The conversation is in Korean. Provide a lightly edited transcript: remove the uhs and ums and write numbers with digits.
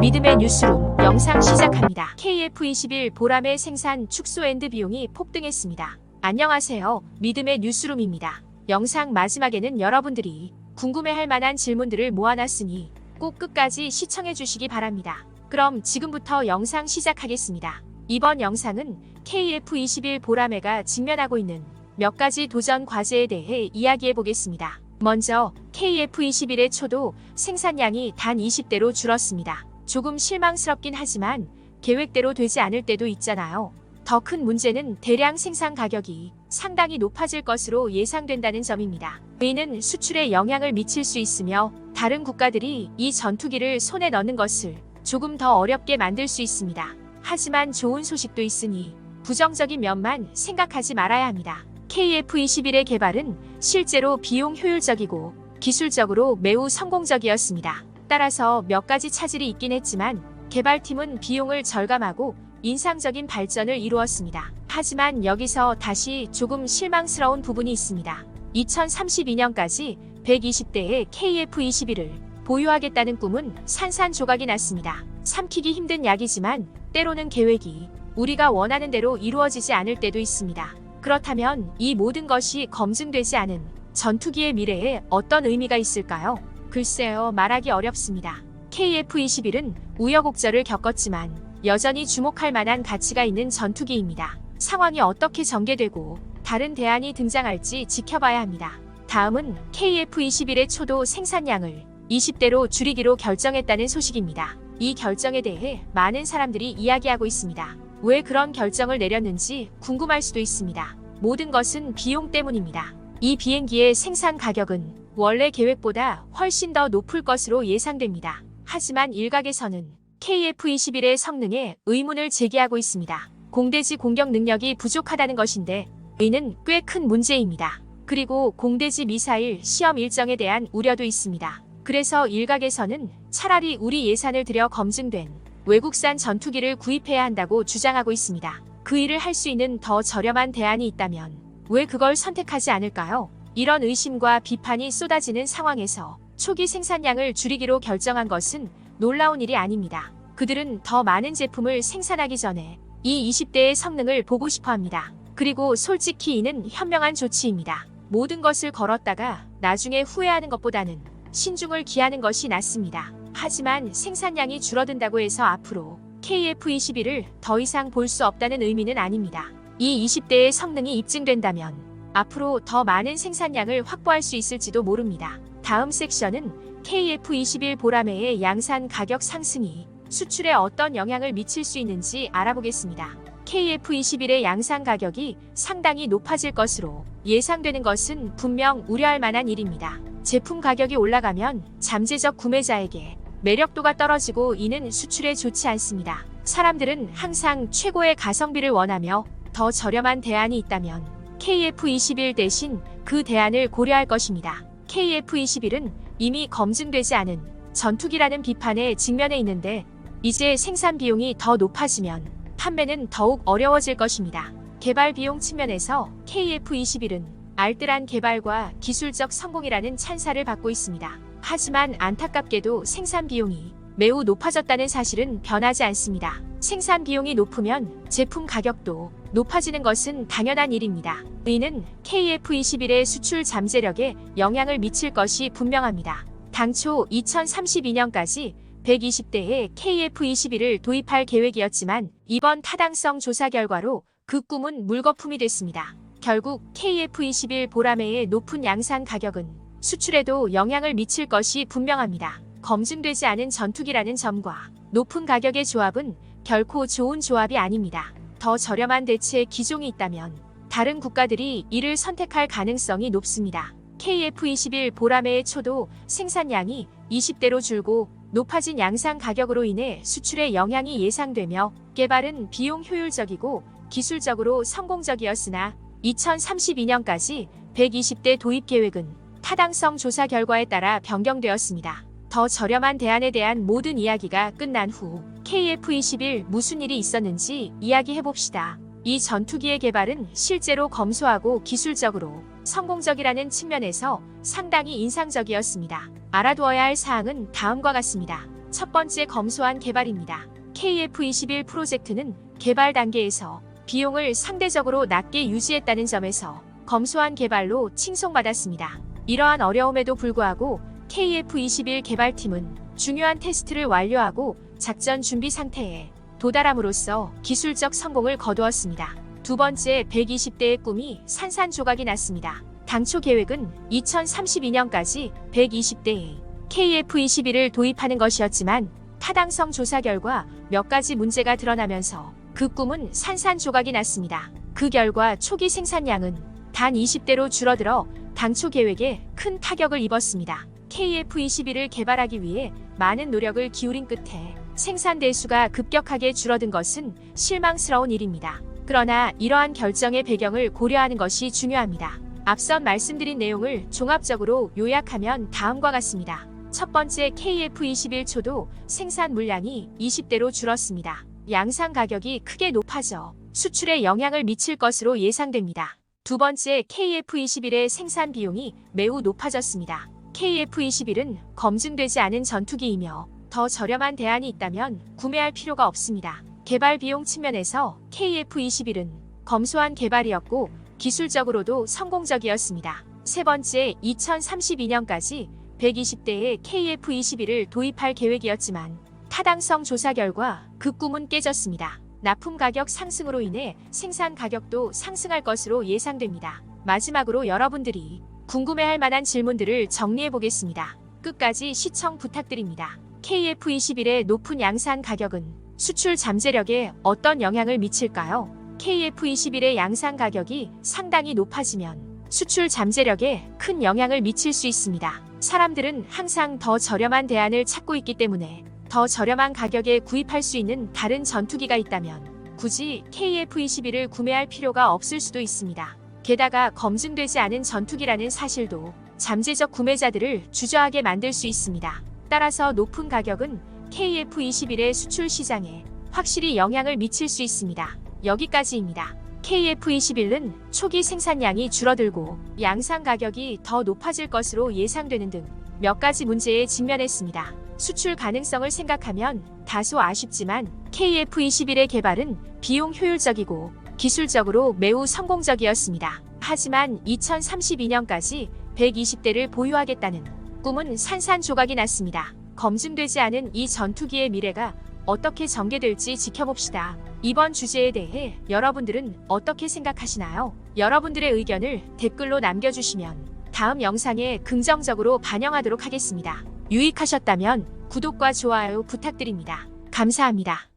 믿음의 뉴스룸 영상 시작합니다. KF21 보람의 생산 축소엔드 비용이 폭등했습니다. 안녕하세요. 믿음의 뉴스룸입니다. 영상 마지막에는 여러분들이 궁금해할 만한 질문들을 모아놨으니 꼭 끝까지 시청해 주시기 바랍니다. 그럼 지금부터 영상 시작하겠습니다. 이번 영상은 KF21 보람회가 직면하고 있는 몇 가지 도전 과제에 대해 이야기해 보겠습니다. 먼저 KF21의 초도 생산량이 단 20대로 줄었습니다. 조금 실망스럽긴 하지만 계획대로 되지 않을 때도 있잖아요. 더 큰 문제는 대량 생산 가격이 상당히 높아질 것으로 예상된다는 점입니다. 이는 수출에 영향을 미칠 수 있으며 다른 국가들이 이 전투기를 손에 넣는 것을 조금 더 어렵게 만들 수 있습니다. 하지만 좋은 소식도 있으니 부정적인 면만 생각하지 말아야 합니다. KF21의 개발은 실제로 비용 효율적이고 기술적으로 매우 성공적이었습니다. 따라서 몇 가지 차질이 있긴 했지만 개발팀은 비용을 절감하고 인상적인 발전을 이루었습니다. 하지만 여기서 다시 조금 실망스러운 부분이 있습니다. 2032년까지 120대의 KF21을 보유하겠다는 꿈은 산산조각이 났습니다. 삼키기 힘든 약이지만 때로는 계획이 우리가 원하는 대로 이루어지지 않을 때도 있습니다. 그렇다면 이 모든 것이 검증되지 않은 전투기의 미래에 어떤 의미가 있을까요? 글쎄요, 말하기 어렵습니다. KF21은 우여곡절을 겪었지만 여전히 주목할 만한 가치가 있는 전투기입니다. 상황이 어떻게 전개되고 다른 대안이 등장할지 지켜봐야 합니다. 다음은 KF21의 초도 생산량을 20대로 줄이기로 결정했다는 소식입니다. 이 결정에 대해 많은 사람들이 이야기하고 있습니다. 왜 그런 결정을 내렸는지 궁금할 수도 있습니다. 모든 것은 비용 때문입니다. 이 비행기의 생산 가격은 원래 계획보다 훨씬 더 높을 것으로 예상됩니다. 하지만 일각에서는 KF21의 성능에 의문을 제기하고 있습니다. 공대지 공격 능력이 부족하다는 것인데 이는 꽤 큰 문제입니다. 그리고 공대지 미사일 시험 일정에 대한 우려도 있습니다. 그래서 일각에서는 차라리 우리 예산을 들여 검증된 외국산 전투기를 구입해야 한다고 주장하고 있습니다. 그 일을 할 수 있는 더 저렴한 대안이 있다면 왜 그걸 선택하지 않을까요? 이런 의심과 비판이 쏟아지는 상황에서 초기 생산량을 줄이기로 결정한 것은 놀라운 일이 아닙니다. 그들은 더 많은 제품을 생산하기 전에 이 20대의 성능을 보고 싶어 합니다. 그리고 솔직히 이는 현명한 조치입니다. 모든 것을 걸었다가 나중에 후회하는 것보다는 신중을 기하는 것이 낫습니다. 하지만 생산량이 줄어든다고 해서 앞으로 KF21을 더 이상 볼 수 없다는 의미는 아닙니다. 이 20대의 성능이 입증된다면 앞으로 더 많은 생산량을 확보할 수 있을지도 모릅니다. 다음 섹션은 KF21 보람회의 양산 가격 상승이 수출에 어떤 영향을 미칠 수 있는지 알아보겠습니다. KF21의 양산 가격이 상당히 높아질 것으로 예상되는 것은 분명 우려할 만한 일입니다. 제품 가격이 올라가면 잠재적 구매자에게 매력도가 떨어지고 이는 수출에 좋지 않습니다. 사람들은 항상 최고의 가성비를 원하며 더 저렴한 대안이 있다면 KF21 대신 그 대안을 고려할 것입니다. KF21은 이미 검증되지 않은 전투기라는 비판에 직면해 있는데 이제 생산 비용이 더 높아지면 판매는 더욱 어려워질 것입니다. 개발 비용 측면에서 KF21은 알뜰한 개발과 기술적 성공이라는 찬사를 받고 있습니다. 하지만 안타깝게도 생산 비용이 매우 높아졌다는 사실은 변하지 않습니다. 생산 비용이 높으면 제품 가격도 높아지는 것은 당연한 일입니다. 이는 KF21의 수출 잠재력에 영향을 미칠 것이 분명합니다. 당초 2032년까지 120대의 KF21을 도입할 계획이었지만 이번 타당성 조사 결과로 그 꿈은 물거품이 됐습니다. 결국 KF21 보람회의 높은 양산 가격은 수출에도 영향을 미칠 것이 분명합니다. 검증되지 않은 전투기라는 점과 높은 가격의 조합은 결코 좋은 조합이 아닙니다. 더 저렴한 대체 기종이 있다면 다른 국가들이 이를 선택할 가능성이 높습니다. KF21 보람회의 초도 생산량이 20대로 줄고 높아진 양산 가격으로 인해 수출에 영향이 예상되며 개발은 비용 효율적이고 기술적으로 성공적이었으나 2032년까지 120대 도입 계획은 타당성 조사 결과에 따라 변경되었습니다. 더 저렴한 대안에 대한 모든 이야기가 끝난 후 KF21 무슨 일이 있었는지 이야기해봅시다. 이 전투기의 개발은 실제로 검소하고 기술적으로 성공적이라는 측면에서 상당히 인상적이었습니다. 알아두어야 할 사항은 다음과 같습니다. 첫 번째 검소한 개발입니다. KF-21 프로젝트는 개발 단계에서 비용을 상대적으로 낮게 유지했다는 점에서 검소한 개발로 칭송받았습니다. 이러한 어려움에도 불구하고 KF-21 개발팀은 중요한 테스트를 완료하고 작전 준비 상태에 도달함으로써 기술적 성공을 거두었습니다. 두 번째, 120대의 꿈이 산산조각이 났습니다. 당초 계획은 2032년까지 120대의 KF-21을 도입하는 것이었지만 타당성 조사 결과 몇 가지 문제가 드러나면서 그 꿈은 산산조각이 났습니다. 그 결과 초기 생산량은 단 20대로 줄어들어 당초 계획에 큰 타격을 입었습니다. KF-21을 개발하기 위해 많은 노력을 기울인 끝에 생산 대수가 급격하게 줄어든 것은 실망스러운 일입니다. 그러나 이러한 결정의 배경을 고려하는 것이 중요합니다. 앞선 말씀드린 내용을 종합적으로 요약하면 다음과 같습니다. 첫 번째, KF-21 초도 생산 물량이 20대로 줄었습니다. 양산 가격이 크게 높아져 수출에 영향을 미칠 것으로 예상됩니다. 두 번째, KF-21의 생산 비용이 매우 높아졌습니다. KF-21은 검증되지 않은 전투기이며 더 저렴한 대안이 있다면 구매할 필요가 없습니다. 개발 비용 측면에서 KF-21은 검소한 개발이었고 기술적으로도 성공적이었습니다. 세 번째, 2032년까지 120대의 KF-21을 도입할 계획이었지만 타당성 조사 결과 그 꿈은 깨졌습니다. 납품 가격 상승으로 인해 생산 가격도 상승할 것으로 예상됩니다. 마지막으로 여러분들이 궁금해할 만한 질문들을 정리해 보겠습니다. 끝까지 시청 부탁드립니다. KF-21의 높은 양산 가격은 수출 잠재력에 어떤 영향을 미칠까요? KF-21의 양산 가격이 상당히 높아지면 수출 잠재력에 큰 영향을 미칠 수 있습니다. 사람들은 항상 더 저렴한 대안을 찾고 있기 때문에 더 저렴한 가격에 구입할 수 있는 다른 전투기가 있다면 굳이 KF-21을 구매할 필요가 없을 수도 있습니다. 게다가 검증되지 않은 전투기라는 사실도 잠재적 구매자들을 주저하게 만들 수 있습니다. 따라서 높은 가격은 KF-21의 수출 시장에 확실히 영향을 미칠 수 있습니다. 여기까지입니다. KF-21은 초기 생산량이 줄어들고 양산 가격이 더 높아질 것으로 예상되는 등 몇 가지 문제에 직면했습니다. 수출 가능성을 생각하면 다소 아쉽지만 KF-21의 개발은 비용 효율적이고 기술적으로 매우 성공적이었습니다. 하지만 2032년까지 120대를 보유하겠다는 꿈은 산산조각이 났습니다. 검증되지 않은 이 전투기의 미래가 어떻게 전개될지 지켜봅시다. 이번 주제에 대해 여러분들은 어떻게 생각하시나요? 여러분들의 의견을 댓글로 남겨주시면 다음 영상에 긍정적으로 반영하도록 하겠습니다. 유익하셨다면 구독과 좋아요 부탁드립니다. 감사합니다.